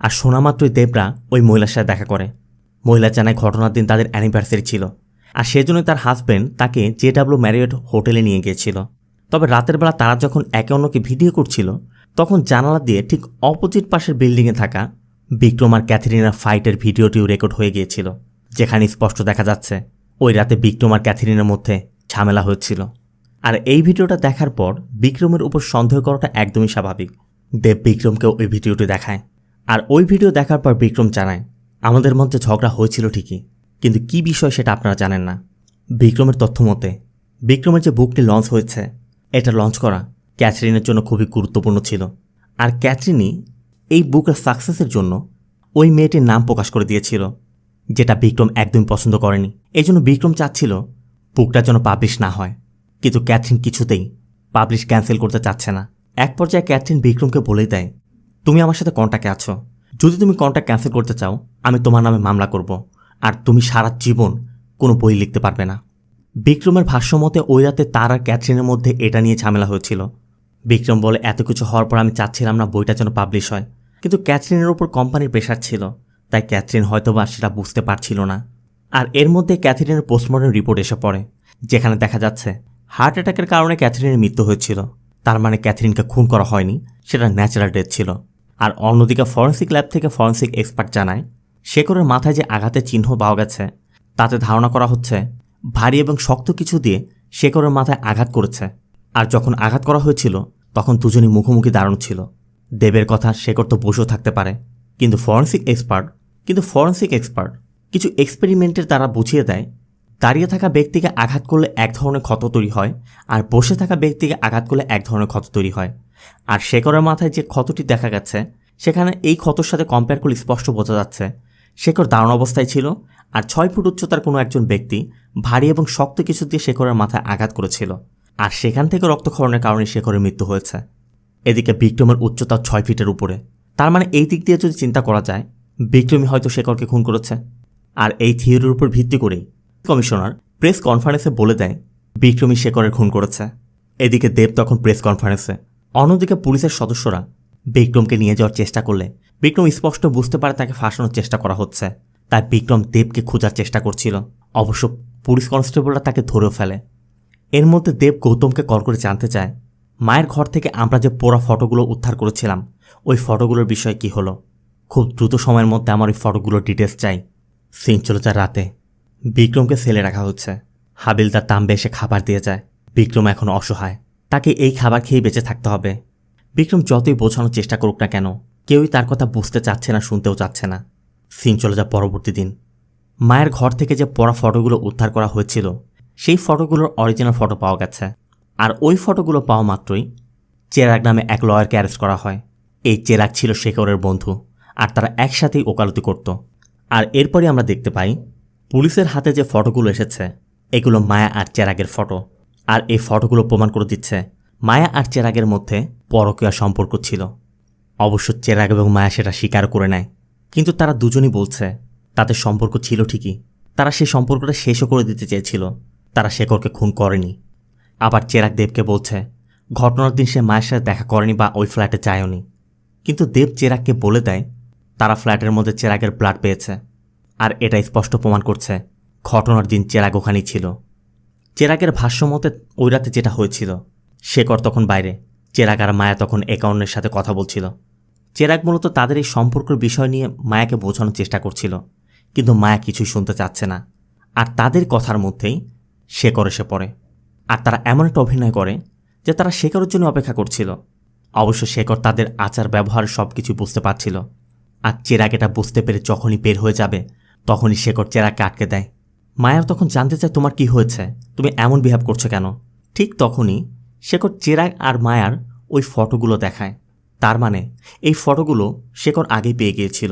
আর শোনা মাত্রই দেবরা ওই মহিলার সাথে দেখা করে। মহিলা জানায় ঘটনার দিন তাদের অ্যানিভার্সারি ছিল, আর সেজন্যই তার হাজব্যান্ড তাকে JW ম্যারিয়ট হোটেলে নিয়ে গিয়েছিল। তবে রাতের বেলা তারা যখন একে অন্যকে ভিডিও করছিল তখন জানালা দিয়ে ঠিক অপোজিট পাশের বিল্ডিংয়ে থাকা বিক্রম আর ক্যাথরিনার ফাইটের ভিডিওটিও রেকর্ড হয়ে গিয়েছিল, যেখানে স্পষ্ট দেখা যাচ্ছে ওই রাতে বিক্রম আর ক্যাথরিনের মধ্যে ঝামেলা হয়েছিল। আর এই ভিডিওটা দেখার পর বিক্রমের উপর সন্দেহ করাটা একদমই স্বাভাবিক। দেব বিক্রমকেও ওই ভিডিওটি দেখায়। আর ওই ভিডিও দেখার পর বিক্রম জানায় আমাদের মধ্যে ঝগড়া হয়েছিল ঠিকই, কিন্তু কি বিষয় সেটা আপনারা জানেন না। বিক্রমের তথ্য মতে বিক্রমের যে বুকটি লঞ্চ হয়েছে এটা লঞ্চ করা ক্যাথরিনের জন্য খুবই গুরুত্বপূর্ণ ছিল। আর ক্যাথরিনই এই বুকের সাকসেসের জন্য ওই মেয়েটির নাম প্রকাশ করে দিয়েছিল, যেটা বিক্রম একদমই পছন্দ করেনি। এই জন্য বিক্রম চাচ্ছিল বুকটা যেন পাবলিশ না হয়, কিন্তু ক্যাথরিন কিছুতেই পাবলিশ ক্যান্সেল করতে চাচ্ছে না। এক পর্যায়ে ক্যাথরিন বিক্রমকে বলেই দেয় তুমি আমার সাথে কন্ট্যাক্টে আছো, যদি তুমি কন্ট্যাক্ট ক্যান্সেল করতে চাও আমি তোমার নামে মামলা করব, আর তুমি সারা জীবন কোনো বই লিখতে পারবে না। বিক্রমের ভাষ্যমতে ওই রাতে তার আর ক্যাথরিনের মধ্যে এটা নিয়ে ঝামেলা হয়েছিল। বিক্রম বলে এত কিছু হওয়ার পর আমি চাচ্ছিলাম না বইটা যেন পাবলিশ হয়, কিন্তু ক্যাথরিনের ওপর কোম্পানির প্রেশার ছিল, তাই ক্যাথরিন হয়তোবা সেটা বুঝতে পারছিল না। আর এর মধ্যে ক্যাথরিনের পোস্টমর্টম রিপোর্ট এসে পড়ে, যেখানে দেখা যাচ্ছে হার্ট অ্যাটাকের কারণে ক্যাথরিনের মৃত্যু হয়েছিল। তার মানে ক্যাথরিনকে খুন করা হয়নি, সেটা ন্যাচারাল ডেথ ছিল। আর অন্যদিকে ফরেন্সিক ল্যাব থেকে ফরেন্সিক এক্সপার্ট জানায় শেখরের মাথায় যে আঘাতের চিহ্ন পাওয়া গেছে তাতে ধারণা করা হচ্ছে ভারী এবং শক্ত কিছু দিয়ে শেখরের মাথায় আঘাত করেছে। আর যখন আঘাত করা হয়েছিল তখন দুজনই মুখোমুখি দাঁড়ানো ছিল। দেবের কথা শেখর তো বসেও থাকতে পারে, কিন্তু ফরেন্সিক এক্সপার্ট কিছু এক্সপেরিমেন্টের দ্বারা বুঝিয়ে দেয় দাঁড়িয়ে থাকা ব্যক্তিকে আঘাত করলে এক ধরনের ক্ষত তৈরি হয়, আর বসে থাকা ব্যক্তিকে আঘাত করলে এক ধরনের ক্ষত তৈরি হয়। আর শেখরের মাথায় যে ক্ষতটি দেখা গেছে সেখানে এই ক্ষতর সাথে কম্পেয়ার করলে স্পষ্ট বোঝা যাচ্ছে শেখর দাঁড়ানো অবস্থায় ছিল, আর 6 ফুট উচ্চতার কোনো একজন ব্যক্তি ভারী এবং শক্ত কিছু দিয়ে শেখরের মাথায় আঘাত করেছিল, আর সেখান থেকে রক্তক্ষরণের কারণে শেখরের মৃত্যু হয়েছে। এদিকে বিক্রমের উচ্চতা 6 ফিটের উপরে, তার মানে এই দিক দিয়ে যদি চিন্তা করা যায় বিক্রমই হয়তো শেখরকে খুন করেছে। আর এই থিওরির উপর ভিত্তি করেই কমিশনার প্রেস কনফারেন্সে বলে দেয় বিক্রমই শেখরের খুন করেছে। এদিকে দেব তখন প্রেস কনফারেন্সে। অন্যদিকে পুলিশের সদস্যরা বিক্রমকে নিয়ে যাওয়ার চেষ্টা করলে বিক্রম স্পষ্ট বুঝতে পারে তাকে ফাঁসানোর চেষ্টা করা হচ্ছে, তাই বিক্রম দেবকে খোঁজার চেষ্টা করছিল। অবশ্য পুলিশ কনস্টেবলরা তাকে ধরেও ফেলে। এর মধ্যে দেব গৌতমকে কল করে জানতে চায় মায়ের ঘর থেকে আমরা যে পোড়া ফটোগুলো উদ্ধার করেছিলাম ওই ফটোগুলোর বিষয়ে কি হলো। খুব দ্রুত সময়ের মধ্যে আমার ওই ফটোগুলোর ডিটেলস চাই। সিন চলে যায় রাতে। বিক্রমকে সেলে রাখা হচ্ছে। হাবিলদার তাম্বে এসে খাবার দিয়ে যায়। বিক্রম এখন অসহায়, তাকে এই খাবার খেয়ে বেঁচে থাকতে হবে। বিক্রম যতই বোঝানোর চেষ্টা করুক না কেন কেউই তার কথা বুঝতে চাচ্ছে না, শুনতেও চাচ্ছে না। সিন চলে যায় পরবর্তী দিন। মায়ের ঘর থেকে যে পড়া ফটোগুলো উদ্ধার করা হয়েছিল সেই ফটোগুলোর অরিজিনাল ফটো পাওয়া গেছে। আর ওই ফটোগুলো পাওয়া মাত্রই চেরাগ নামে এক লয়ারকে অ্যারেস্ট করা হয়। এই চেরাগ ছিল শেখরের বন্ধু, আর তারা একসাথেই ওকালতি করত। আর এরপরই আমরা দেখতে পাই পুলিশের হাতে যে ফটোগুলো এসেছে এগুলো মায়া আর চেরাগের ফটো। আর এই ফটোগুলো প্রমাণ করে দিচ্ছে মায়া আর চেরাগের মধ্যে পরকীয়া সম্পর্ক ছিল। অবশ্য চেরাগ এবং মায়া সেটা স্বীকার করে নেয়, কিন্তু তারা দুজনই বলছে তাদের সম্পর্ক ছিল ঠিকই, তারা সেই সম্পর্কটা শেষও করে দিতে চেয়েছিল, তারা শেখরকে খুন করেনি। আবার চেরাগ দেবকে বলছে ঘটনার দিন সে মায়ের সাথে দেখা করেনি বা ওই ফ্ল্যাটে যায়ওনি, কিন্তু দেব চেরাগকে বলে দেয় তারা ফ্ল্যাটের মধ্যে চেরাগের ব্লাড পেয়েছে, আর এটা স্পষ্ট প্রমাণ করছে ঘটনার দিন চেরাগ ওখানেই ছিল। চেরাগের ভাষ্য মতে ওই রাতে যেটা হয়েছিল, শেখর তখন বাইরে, চেরাগ আর মায়া তখন একে অন্যের সাথে কথা বলছিল। চেরাগ মূলত তাদের এই সম্পর্কের বিষয় নিয়ে মায়াকে বোঝানোর চেষ্টা করছিল, কিন্তু মায়া কিছুই শুনতে চাচ্ছে না। আর তাদের কথার মধ্যেই শেখর এসে পড়ে, আর তারা এমন একটা অভিনয় করে যে তারা শেখরের জন্য অপেক্ষা করছিল। অবশ্য শেখর তাদের আচার ব্যবহার সব কিছু বুঝতে পারছিল, আর চেরাগ এটা বুঝতে পেরে যখনই বের হয়ে যাবে তখনই শেখর চেরাগকে আটকে দেয়। মায়া তখন জানতে চায় তোমার কি হয়েছে, তুমি এমন বিহেভ করছো কেন? ঠিক তখনই শেখর চেরাগ আর মায়ার ওই ফটোগুলো দেখায়। তার মানে এই ফটোগুলো শেখর আগেই পেয়ে গিয়েছিল,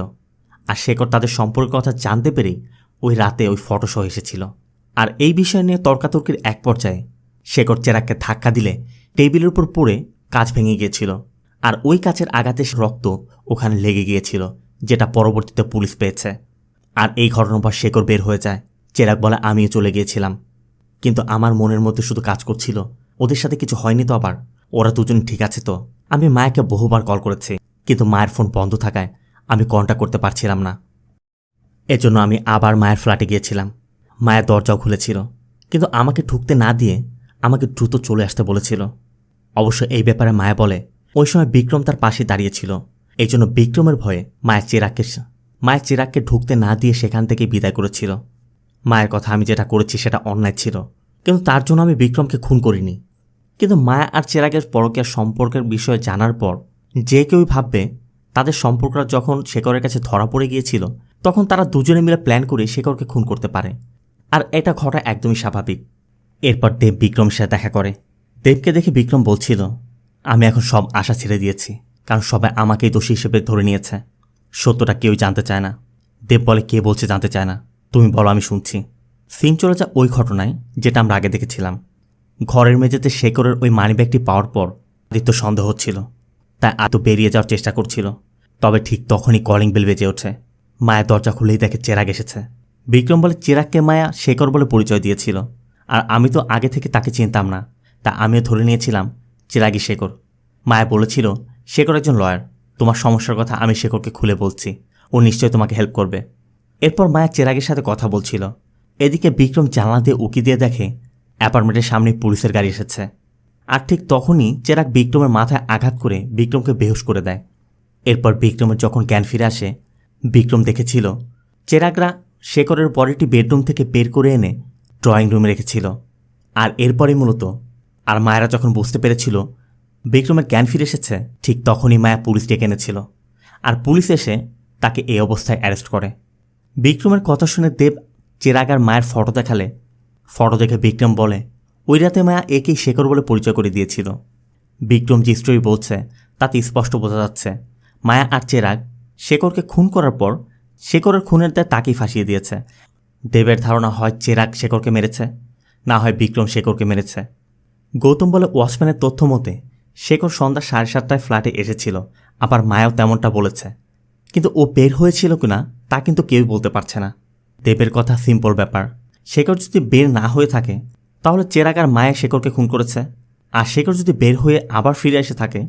আর শেখর তাদের সম্পর্কের কথা জানতে পেরেই ওই রাতে ওই ফটো সহ এসেছিল। আর এই বিষয় নিয়ে তর্কাতর্কির এক পর্যায়ে শেখর চেরাগকে ধাক্কা দিলে টেবিলের উপর পড়ে কাঁচ ভেঙে গিয়েছিল, আর ওই কাচের আঘাতে রক্ত ওখানে লেগে গিয়েছিল, যেটা পরবর্তীতে পুলিশ পেয়েছে। আর এই ঘটনার পর শেখর বের হয়ে যায়। চেরাগ বলে আমিও চলে গিয়েছিলাম, কিন্তু আমার মনের মধ্যে শুধু কাজ করছিল ওদের সাথে কিছু হয়নি তো, আবার ওরা দুজন ঠিক আছে তো। আমি মায়াকে বহুবার কল করেছি, কিন্তু মায়ের ফোন বন্ধ থাকায় আমি কন্ট্যাক্ট করতে পারছিলাম না। এজন্য আমি আবার মায়ের ফ্ল্যাটে গিয়েছিলাম। মায়ের দরজাও খুলেছিল, কিন্তু আমাকে ঢুকতে না দিয়ে আমাকে দ্রুত চলে আসতে বলেছিল। অবশ্য এই ব্যাপারে মায়া বলে ওই সময় বিক্রম তার পাশে দাঁড়িয়েছিল, এই জন্য বিক্রমের ভয়ে মায়ের চেরাগকে ঢুকতে না দিয়ে সেখান থেকে বিদায় করেছিল। মায়ের কথা আমি যেটা করেছি সেটা অন্যায় ছিল, কিন্তু তার জন্য আমি বিক্রমকে খুন করিনি। কিন্তু মায়া আর চেরাগের পরকীয়া সম্পর্কের বিষয়ে জানার পর যে কেউই ভাববে তাদের সম্পর্কটা যখন শেখরের কাছে ধরা পড়ে গিয়েছিল তখন তারা দুজনে মিলে প্ল্যান করে শেখরকে খুন করতে পারে, আর এটা ঘটা একদমই স্বাভাবিক। এরপর দেব বিক্রমের সাথে দেখা করে। দেবকে দেখে বিক্রম বলছিল আমি এখন সব আশা ছেড়ে দিয়েছি, কারণ সবাই আমাকেই দোষী হিসেবে ধরে নিয়েছে, সত্যটা কেউই জানতে চায় না। দেব বলে কে বলছে জানতে চায় না, তুমি বলো আমি শুনছি। সিন চলে যায় ওই ঘটনায় যেটা আমরা আগে দেখেছিলাম। ঘরের মেঝেতে শেখরের ওই মানিব্যাগটি পাওয়ার পর আদিত্য সন্দেহ হচ্ছিল, তাই আতো বেরিয়ে যাওয়ার চেষ্টা করছিল। তবে ঠিক তখনই কলিং বেল বেজে ওঠে। মায়া দরজা খুলেই দেখে চেরাগ এসেছে। বিক্রম বলে চেরাগকে মায়া শেখর বলে পরিচয় দিয়েছিল, আর আমি তো আগে থেকে তাকে চিনতাম না, তা আমিও ধরে নিয়েছিলাম চেরাগই শেখর। মায়া বলেছিল শেখর একজন লয়ার, তোমার সমস্যার কথা আমি শেখরকে খুলে বলছি, ও নিশ্চয়ই তোমাকে হেল্প করবে। এরপর মায়া চেরাগের সাথে কথা বলছিল। এদিকে বিক্রম জানলা দিয়ে উকি দিয়ে দেখে অ্যাপার্টমেন্টের সামনে পুলিশের গাড়ি এসেছে, আর ঠিক তখনই চেরাগ বিক্রমের মাথায় আঘাত করে বিক্রমকে বেহুশ করে দেয়। এরপর বিক্রমের যখন জ্ঞান ফিরে আসে, বিক্রম দেখেছিল চেরাগরা শেখরের বডিটি বেডরুম থেকে বের করে এনে ড্রয়িং রুমে রেখেছিল। আর এরপরই মূলত আর মায়েরা যখন বুঝতে পেরেছিল বিক্রমের জ্ঞান ফিরে এসেছে, ঠিক তখনই মায়া পুলিশ ডেকে এনেছিল, আর পুলিশ এসে তাকে এই অবস্থায় অ্যারেস্ট করে। বিক্রমের কথা শুনে দেব চেরাগ আর মায়ের ফটো দেখালে ফটো দেখে বিক্রম বলে ওই রাতে মায়া একেই শেখর বলে পরিচয় করে দিয়েছিল। বিক্রম যে স্টোরি বলছে তাতে স্পষ্ট বোঝা যাচ্ছে মায়া আর চেরাগ শেখরকে খুন করার পর শেখরের খুনের দায় তাকেই ফাঁসিয়ে দিয়েছে। দেবের ধারণা হয় চেরাগ শেখরকে মেরেছে, না হয় বিক্রম শেখরকে মেরেছে। গৌতম বলে ওয়াচম্যানের তথ্য মতে শেখর সন্ধ্যা 7:30টায় ফ্ল্যাটে এসেছিল, আবার মায়াও তেমনটা বলেছে, কিন্তু ও বের হয়েছিল কিনা তা কিন্তু কেউই বলতে পারছে না। দেবের কথা সিম্পল ব্যাপার, শেখর যদি বের না হয়ে থাকে তাহলে চেরাগ আর মায়া শেখরকে খুন করেছে, আর শেখর যদি বের হয়ে আবার ফিরে এসে থাকে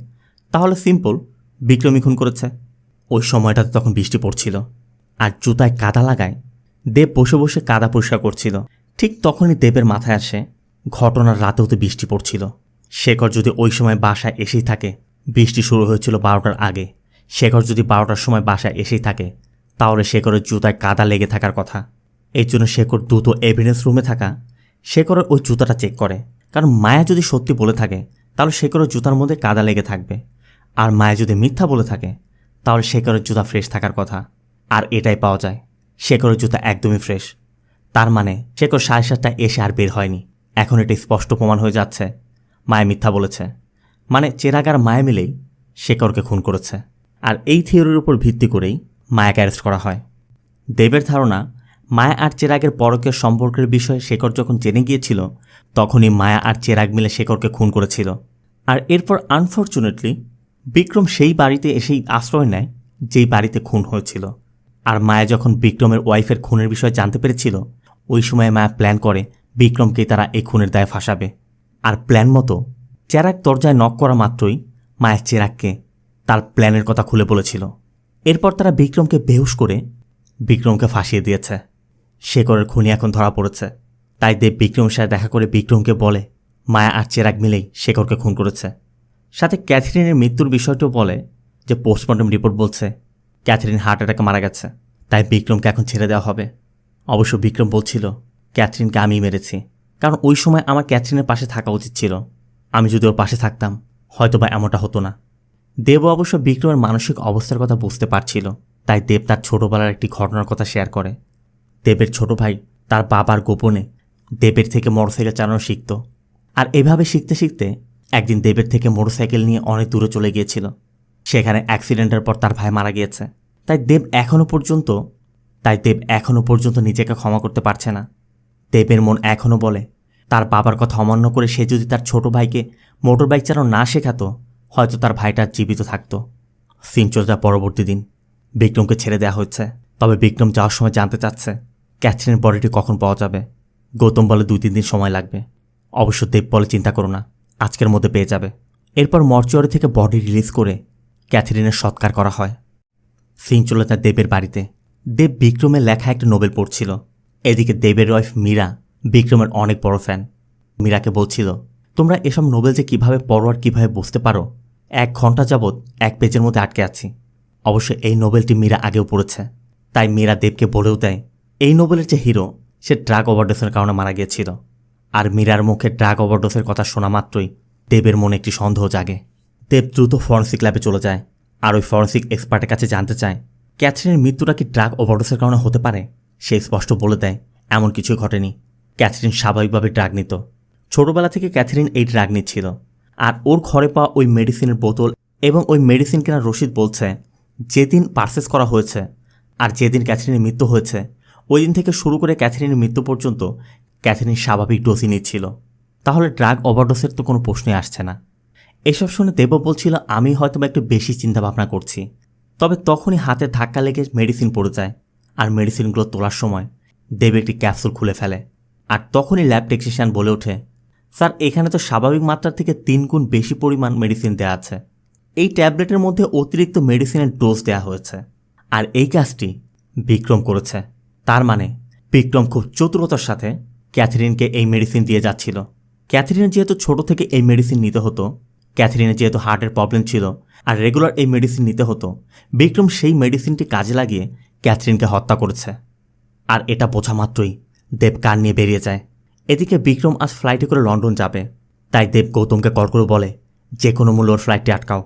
তাহলে সিম্পল বিক্রমই খুন করেছে। ওই সময়টাতে তখন বৃষ্টি পড়ছিল, আর জুতায় কাদা লাগায় দেব বসে বসে কাদা পরিষ্কার করছিল। ঠিক তখনই দেবের মাথায় আসে ঘটনার রাতেও তো বৃষ্টি পড়ছিল, শেখর যদি ওই সময় বাসায় এসেই থাকে, বৃষ্টি শুরু হয়েছিল 12টার আগে, শেখর যদি 12টার সময় বাসায় এসেই থাকে তাহলে শেখরের জুতায় কাদা লেগে থাকার কথা। এই জন্য শেখর দ্রুত এভিডেন্স রুমে থাকা শেখরের ওই জুতাটা চেক করে, কারণ মায়া যদি সত্যি বলে থাকে তাহলে শেখরের জুতার মধ্যে কাদা লেগে থাকবে, আর মায়া যদি মিথ্যা বলে থাকে তাহলে শেখরের জুতা ফ্রেশ থাকার কথা। আর এটাই পাওয়া যায়, শেখরের জুতা একদমই ফ্রেশ। তার মানে শেখর 7:30টায় এসে আর বের হয়নি। এখন এটা স্পষ্ট প্রমাণ হয়ে যাচ্ছে মায়া মিথ্যা বলেছে, মানে চেরাগ আর মায়া মিলেই শেখরকে খুন করেছে। আর এই থিওরির উপর ভিত্তি করেই মায়াকে অ্যারেস্ট করা হয়। দেবের ধারণা মায়া আর চেরাগের পরকীয় সম্পর্কের বিষয়ে শেখর যখন জেনে গিয়েছিল তখনই মায়া আর চেরাগ মিলে শেখরকে খুন করেছিল। আর এরপর আনফর্চুনেটলি বিক্রম সেই বাড়িতে এসেই আশ্রয় নেয় যেই বাড়িতে খুন হয়েছিল। আর মায়া যখন বিক্রমের ওয়াইফের খুনের বিষয়ে জানতে পেরেছিল, ওই সময় মায়া প্ল্যান করে বিক্রমকে তারা এই খুনের দায়ে ফাঁসাবে। আর প্ল্যান মতো চেরাগ দরজায় নক করা মাত্রই মায়া চেরাগকে তার প্ল্যানের কথা খুলে বলেছিল। এরপর তারা বিক্রমকে বেহুশ করে বিক্রমকে ফাঁসিয়ে দিয়েছে। শেখরের খুনি এখন ধরা পড়েছে। তাই দেব বিক্রমের সাথে দেখা করে বিক্রমকে বলে মায়া আর চেরাগ মিলেই শেখরকে খুন করেছে। সাথে ক্যাথরিনের মৃত্যুর বিষয়টিও বলে যে পোস্টমর্টম রিপোর্ট বলছে ক্যাথরিন হার্ট অ্যাটাকে মারা গেছে, তাই বিক্রমকে এখন ছেড়ে দেওয়া হবে। অবশ্য বিক্রম বলছিল ক্যাথরিনকে আমিই মেরেছি, কারণ ওই সময় আমার ক্যাথরিনের পাশে থাকা উচিত ছিল। আমি যদি ওর পাশে থাকতাম হয়তোবা এমনটা হতো না। দেব অবশ্য বিক্রমের মানসিক অবস্থার কথা বুঝতে পারছিল, তাই দেব তার ছোটবেলার একটি ঘটনার কথা শেয়ার করে। দেবের ছোট ভাই তার বাবার গোপনে দেবের থেকে মোটরসাইকেল চালানো শিখত। আর এভাবে শিখতে শিখতে একদিন দেবের থেকে মোটরসাইকেল নিয়ে অনেক দূরে চলে গিয়েছিল। সেখানে অ্যাক্সিডেন্টের পর তার ভাই মারা গিয়েছে। তাই দেব এখনও পর্যন্ত নিজেকে ক্ষমা করতে পারছে না। দেবের মন এখনও বলে তার বাবার কথা অমান্য করে সে যদি তার ছোট ভাইকে মোটর বাইক চালানো না শেখাতো, হয়তো তার ভাইটা জীবিত থাকত। সিন চলে যায় পরবর্তী দিন। বিক্রমকে ছেড়ে দেওয়া হচ্ছে, তবে বিক্রম যাওয়ার সময় জানতে চাচ্ছে ক্যাথরিনের বডিটি কখন পাওয়া যাবে। গৌতম বলে 2-3 দিন সময় লাগবে। অবশ্য দেব বলে চিন্তা করো না, আজকের মধ্যে পেয়ে যাবে। এরপর মর্চুয়ারি থেকে বডি রিলিজ করে ক্যাথরিনের সৎকার করা হয়। সিন চলে যায় দেবের বাড়িতে। দেব বিক্রমের লেখা একটা নোবেল পড়ছিল। এদিকে দেবের ওয়াইফ মীরা বিক্রমের অনেক বড় ফ্যান। মীরাকে বলছিল তোমরা এসব নোবেল যে কীভাবে পড়ো আর কীভাবে বুঝতে পারো, 1 ঘন্টা যাবৎ 1 পেজের মধ্যে আটকে আছি। অবশ্য এই নোবেলটি মীরা আগেও পড়েছে, তাই মীরা দেবকে বলেও দেয় এই নোবেলের যে হিরো সে ড্রাগ ওভারডোজের কারণে মারা গিয়েছিল। আর মীরার মুখে ড্রাগ ওভারডোজের কথা শোনা মাত্রই দেবের মনে একটি সন্দেহ জাগে। দেব দ্রুত ফরেন্সিক ল্যাবে চলে যায় আর ওই ফরেন্সিক এক্সপার্টের কাছে জানতে চায় ক্যাথরিনের মৃত্যুটা কি ড্রাগ ওভারডোজের কারণে হতে পারে। সে স্পষ্ট বলে দেয় এমন কিছুই ঘটেনি, ক্যাথরিন স্বাভাবিকভাবে ড্রাগ নিত। ছোটবেলা থেকে ক্যাথরিন এই ড্রাগ নিচ্ছিল। আর ওর ঘরে পাওয়া ওই মেডিসিনের বোতল এবং ওই মেডিসিন কেনার রসিদ বলছে যেদিন পারচেস করা হয়েছে আর যেদিন ক্যাথরিনের মৃত্যু হয়েছে ওই দিন থেকে শুরু করে ক্যাথরিনের মৃত্যু পর্যন্ত ক্যাথরিন স্বাভাবিক ডোজই নিচ্ছিল। তাহলে ড্রাগ ওভারডোজের তো কোনো প্রশ্নই আসছে না। এসব শুনে দেব বলছিল আমি হয়তো একটু বেশি চিন্তাভাবনা করছি। তবে তখনই হাতে ধাক্কা লেগে মেডিসিন পড়ে যায়। আর মেডিসিনগুলো তোলার সময় দেব একটি ক্যাপসুল খুলে ফেলে। আর তখনই ল্যাব টেকনিশিয়ান বলে ওঠে স্যার এখানে তো স্বাভাবিক মাত্রার থেকে 3 গুণ বেশি পরিমাণ মেডিসিন দেওয়া আছে। এই ট্যাবলেটের মধ্যে অতিরিক্ত মেডিসিনের ডোজ দেওয়া হয়েছে। আর এই কাজটি বিক্রম করেছে। তার মানে বিক্রম খুব চতুরতার সাথে ক্যাথরিনকে এই মেডিসিন দিয়ে যাচ্ছিল। ক্যাথরিনের যেহেতু ছোট থেকে এই মেডিসিন নিতে হতো, ক্যাথরিনের যেহেতু হার্টের প্রবলেম ছিল আর রেগুলার এই মেডিসিন নিতে হতো, বিক্রম সেই মেডিসিনটি কাজে লাগিয়ে ক্যাথরিনকে হত্যা করেছে। আর এটা বোঝা মাত্রই দেব কার নিয়ে বেরিয়ে যায়। এদিকে বিক্রম আজ ফ্লাইটে করে লন্ডন যাবে, তাই দেব গৌতমকে কল করে বলে যে কোনো মূল্য ওর ফ্লাইটটি আটকাও।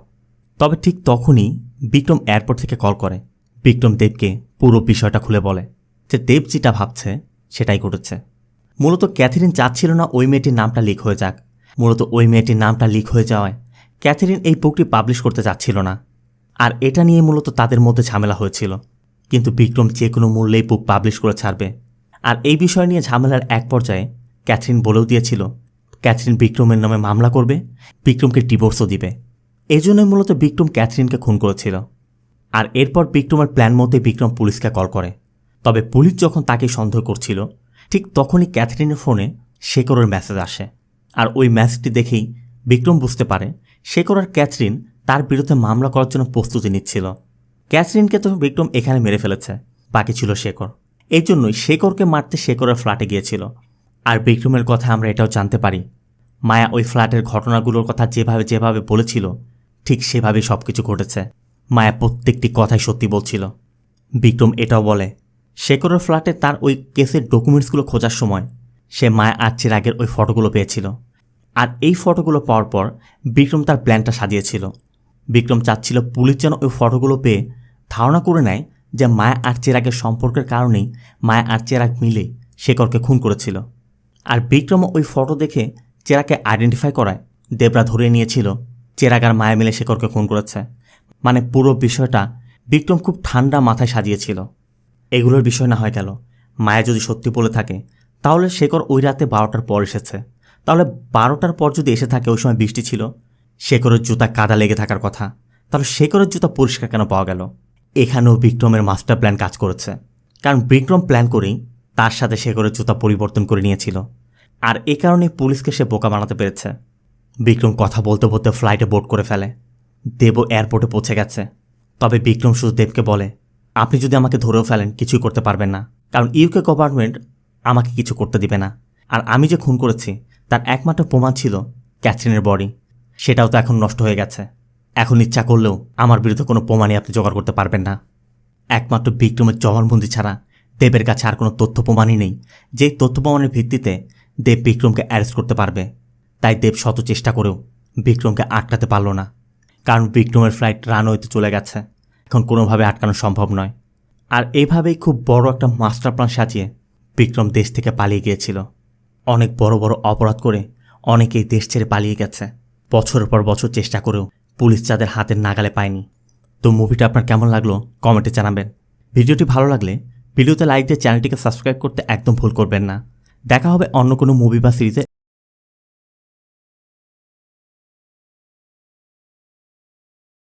তবে ঠিক তখনই বিক্রম এয়ারপোর্ট থেকে কল করে। বিক্রম দেবকে পুরো বিষয়টা খুলে বলে যে দেব যেটা ভাবছে সেটাই ঘটেছে। মূলত ক্যাথরিন চাচ্ছিল না ওই মেয়েটির নামটা লিক হয়ে যাক। মূলত ওই মেয়েটির নামটা লিক হয়ে যাওয়ায় ক্যাথরিন এই বুকটি পাবলিশ করতে চাচ্ছিল না। আর এটা নিয়ে মূলত তাদের মধ্যে ঝামেলা হয়েছিল। কিন্তু বিক্রম যে কোনো মূল্যেই বুক পাবলিশ করে ছাড়বে। আর এই বিষয় নিয়ে ঝামেলার এক পর্যায়ে ক্যাথরিন বলেও দিয়েছিল ক্যাথরিন বিক্রমের নামে মামলা করবে, বিক্রমকে ডিভোর্সও দিবে। এজন্যই মূলত বিক্রম ক্যাথরিনকে খুন করেছিল। আর এরপর বিক্রমের প্ল্যান মতে বিক্রম পুলিশকে কল করে। তবে পুলিশ যখন তাকে সন্দেহ করছিল ঠিক তখনই ক্যাথরিনের ফোনে শেখরের মেসেজ আসে। আর ওই মেসেজটি দেখেই বিক্রম বুঝতে পারে শেখর আর ক্যাথরিন তার বিরুদ্ধে মামলা করার জন্য প্রস্তুতি নিচ্ছিল। ক্যাথরিনকে তো বিক্রম এখানে মেরে ফেলেছে, বাকি ছিল শেখর। এই জন্যই শেখরকে মারতে শেখরের ফ্ল্যাটে গিয়েছিল। আর বিক্রমের কথা আমরা এটাও জানতে পারি মায়া ওই ফ্ল্যাটের ঘটনাগুলোর কথা যেভাবে বলেছিল ঠিক সেভাবেই সব কিছু ঘটেছে। মায়া প্রত্যেকটি কথাই সত্যি বলছিল। বিক্রম এটাও বলে শেখরের ফ্ল্যাটে তার ওই কেসের ডকুমেন্টসগুলো খোঁজার সময় সে মায়া আর চিরাগের ওই ফটোগুলো পেয়েছিল। আর এই ফটোগুলো পাওয়ার পর বিক্রম তার প্ল্যানটা সাজিয়েছিল। বিক্রম চাচ্ছিল পুলিশ যেন ওই ফটোগুলো পেয়ে ধারণা করে নেয় যে মায়া আর চিরাগের সম্পর্কের কারণেই মায়া আর চিরাগ মিলে শেখরকে খুন করেছিল। আর বিক্রম ওই ফটো দেখে চিরাগকে আইডেন্টিফাই করায় দেবরা ধরে নিয়েছিল চিরাগ আর মায়া মিলে শেখরকে খুন করেছে। মানে পুরো বিষয়টা বিক্রম খুব ঠান্ডা মাথায় সাজিয়েছিল। এগুলোর বিষয় না হয়ে গেল, মায়া যদি সত্যি বলে থাকে তাহলে শেখর ওই রাতে 12টার পর এসেছে। তাহলে 12টার পর যদি এসে থাকে ওই সময় বৃষ্টি ছিল, শেখরের জুতা কাদা লেগে থাকার কথা। তাহলে শেখরের জুতা পরিষ্কার কেন পাওয়া গেল? এখানেও বিক্রমের মাস্টার প্ল্যান কাজ করেছে, কারণ বিক্রম প্ল্যান করেই তার সাথে শেখরের জুতা পরিবর্তন করে নিয়েছিল, আর এ কারণে পুলিশকে সে বোকা বানাতে পেরেছে। বিক্রম কথা বলতে বলতে ফ্লাইটে বোর্ড করে ফেলে। দেবও এয়ারপোর্টে পৌঁছে গেছে। তবে বিক্রম শুধু দেবকে বলে, আপনি যদি আমাকে ধরেও ফেলেন কিছুই করতে পারবেন না, কারণ ইউকে গভর্নমেন্ট আমাকে কিছু করতে দিবে না। আর আমি যে খুন করেছি তার একমাত্র প্রমাণ ছিল ক্যাথরিনের বডি, সেটাও তো এখন নষ্ট হয়ে গেছে। এখন ইচ্ছা করলেও আমার বিরুদ্ধে কোনো প্রমাণই আপনি জোগাড় করতে পারবেন না। একমাত্র বিক্রমের জবানবন্দি ছাড়া দেবের কাছে আর কোনো তথ্য প্রমাণই নেই, যেই তথ্য প্রমাণের ভিত্তিতে দেব বিক্রমকে অ্যারেস্ট করতে পারবে। তাই দেব শত চেষ্টা করেও বিক্রমকে আটকাতে পারল না, কারণ বিক্রমের ফ্লাইট রানওয়েতে চলে গেছে, এখন কোনোভাবে আটকানো সম্ভব নয়। আর এইভাবেই খুব বড় একটা মাস্টার প্ল্যান সাজিয়ে বিক্রম দেশ থেকে পালিয়ে গিয়েছিল। অনেক বড় বড় অপরাধ করে অনেকেই দেশ ছেড়ে পালিয়ে গেছে, বছরের পর বছর চেষ্টা করেও পুলিশ যাদের হাতের নাগালে পায়নি। তো মুভিটা আপনার কেমন লাগলো কমেন্টে জানাবেন। ভিডিওটি ভালো লাগলে ভিডিওতে লাইক দিয়ে চ্যানেলটিকে সাবস্ক্রাইব করতে একদম ভুল করবেন না। দেখা হবে অন্য কোনো মুভি বা সিরিজে